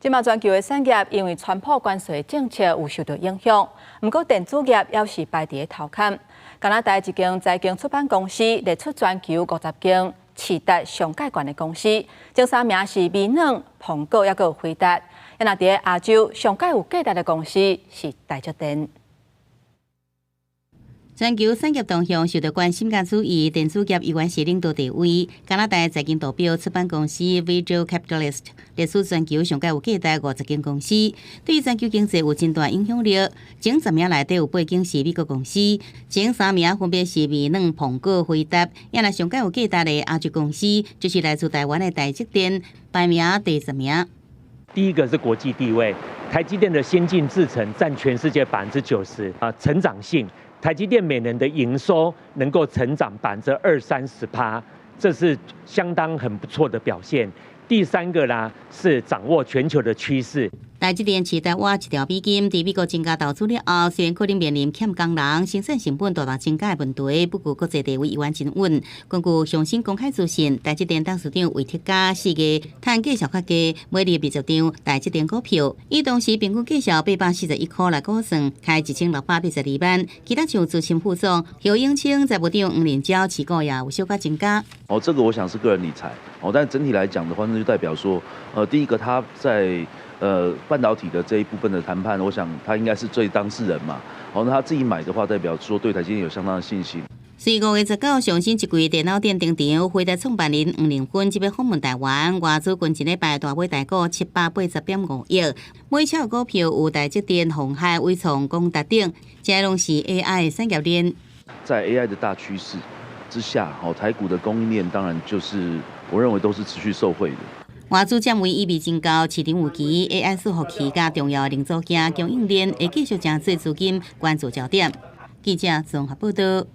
即马全球的产业因为川普关税政策有受到影响，不过电子业也是排伫头坎。加拿大一间财经出版公司列出全球50间市值上介悬的公司，前三名是微软、苹果，也有辉达。也那伫亚洲上介有价值的公司是台积电。 全球产业动向受到关心甲注意，电子业依然是领导地位。加拿大财经代表出版公司 Visual Capitalist 列出全球上介有价值50间公司，对于全球经济有真大影响力。前10名内底有8间是美国公司，前3名分别是微软、苹果、辉达。也那上介有价值的亚洲公司，就是来自台湾的台积电，排名第10名。第一个是国际地位，台积电的先进制程占全世界90%成长性。 台积电每年的营收能够成长20-30%，这是相当很不错的表现。第三个呢是掌握全球的趋势。 台积电持台挖1条美金，伫美国增加投资了后，虽然可能面临欠工人、生产成本大大增加的问题，不过国际地位依然真稳。根据上新公开资讯，台积电董事长魏铁家4月趁绩效较低，买入20张台积电股票，以当时平均绩效841块来估算，开1682万。其他像资深副总邱永清、财务长黄连娇持股也有小可增加。这个我想是个人理财但整体来讲的话，那就代表说，第一个他在半导体的这一部分的谈判，我想他应该是最当事人嘛。那他自己买的话，代表说对台积电有相当的信心。5月19日上新一季电脑店登场，辉达创办人黄仁勋即要访问台湾，外资近一礼拜大买大股780.5亿，每手股票有台积电、鸿海、伟创、光达等，这拢是 AI 的产业链。在 AI 的大趋势之下，台股的供应链当然就是我认为都是持续受惠的。 外资占为意味真高，市场有期 AI 伺服器加重要零组件供应链会继续成做资金关注焦点。记者综合报道。